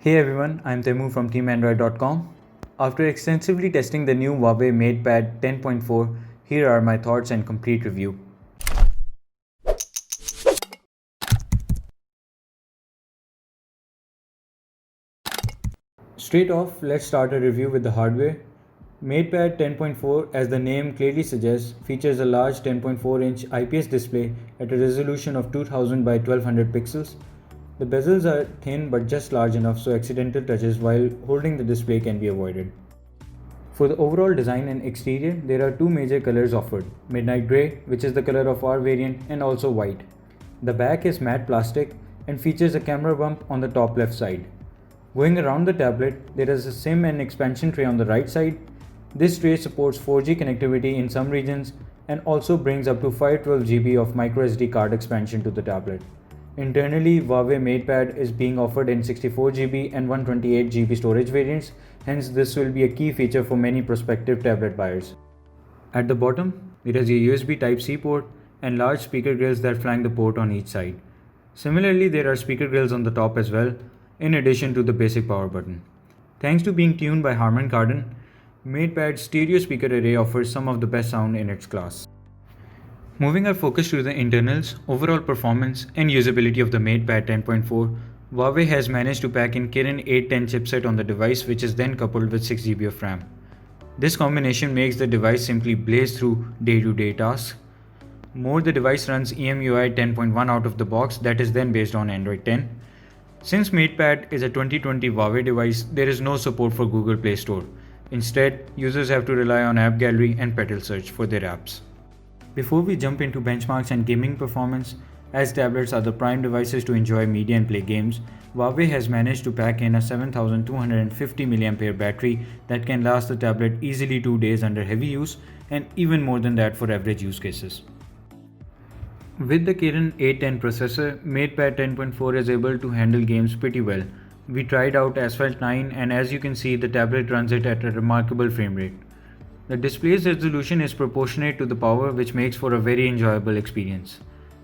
Hey everyone, I'm Temu from TeamAndroid.com. After extensively testing the new Huawei MatePad 10.4, here are my thoughts and complete review. Straight off, let's start a review with the hardware. MatePad 10.4, as the name clearly suggests, features a large 10.4-inch IPS display at a resolution of 2000 by 1200 pixels. The bezels are thin but just large enough so accidental touches while holding the display can be avoided. For the overall design and exterior, there are two major colors offered: midnight grey, which is the color of our variant, and also white. The back is matte plastic and features a camera bump on the top left side. Going around the tablet, there is a SIM and expansion tray on the right side. This tray supports 4G connectivity in some regions and also brings up to 512 GB of microSD card expansion to the tablet. Internally, Huawei MatePad is being offered in 64 GB and 128 GB storage variants, hence this will be a key feature for many prospective tablet buyers. At the bottom, it has a USB Type-C port and large speaker grills that flank the port on each side. Similarly, there are speaker grills on the top as well, in addition to the basic power button. Thanks to being tuned by Harman Kardon, MatePad's stereo speaker array offers some of the best sound in its class. Moving our focus to the internals, overall performance, and usability of the MatePad 10.4, Huawei has managed to pack in Kirin 810 chipset on the device, which is then coupled with 6 GB of RAM. This combination makes the device simply blaze through day-to-day tasks. More, the device runs EMUI 10.1 out of the box, that is then based on Android 10. Since MatePad is a 2020 Huawei device, there is no support for Google Play Store. Instead, users have to rely on App Gallery and Petal Search for their apps. Before we jump into benchmarks and gaming performance, as tablets are the prime devices to enjoy media and play games, Huawei has managed to pack in a 7250 mAh battery that can last the tablet easily 2 days under heavy use and even more than that for average use cases. With the Kirin 810 processor, MatePad 10.4 is able to handle games pretty well. We tried out Asphalt 9 and as you can see, the tablet runs it at a remarkable frame rate. The display's resolution is proportionate to the power, which makes for a very enjoyable experience.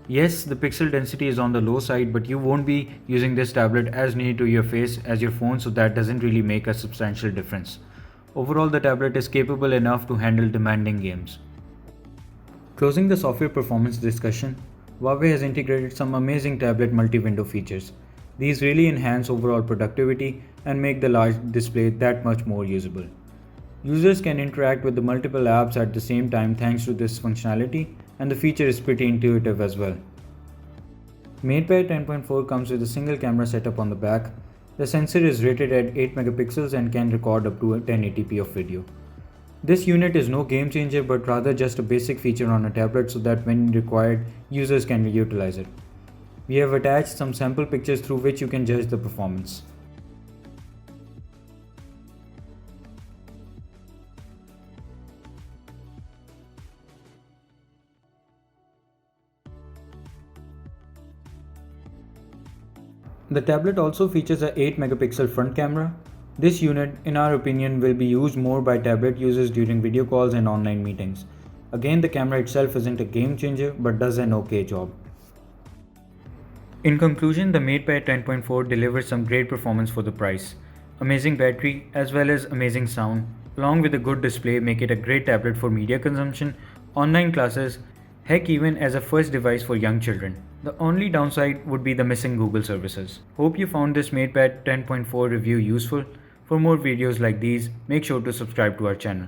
Yes, the pixel density is on the low side, but you won't be using this tablet as near to your face as your phone, so that doesn't really make a substantial difference. Overall, the tablet is capable enough to handle demanding games. Closing the software performance discussion, Huawei has integrated some amazing tablet multi-window features. These really enhance overall productivity and make the large display that much more usable. Users can interact with the multiple apps at the same time thanks to this functionality, and the feature is pretty intuitive as well. MatePad 10.4 comes with a single camera setup on the back. The sensor is rated at 8 megapixels and can record up to 1080p of video. This unit is no game changer but rather just a basic feature on a tablet so that when required, users can utilize it. We have attached some sample pictures through which you can judge the performance. The tablet also features a 8 megapixel front camera. This unit, in our opinion, will be used more by tablet users during video calls and online meetings. Again, the camera itself isn't a game changer but does an okay job. In conclusion, the MatePad 10.4 delivers some great performance for the price. Amazing battery as well as amazing sound, along with a good display, make it a great tablet for media consumption, online classes, heck even as a first device for young children. The only downside would be the missing Google services. Hope you found this MatePad 10.4 review useful. For more videos like these, make sure to subscribe to our channel.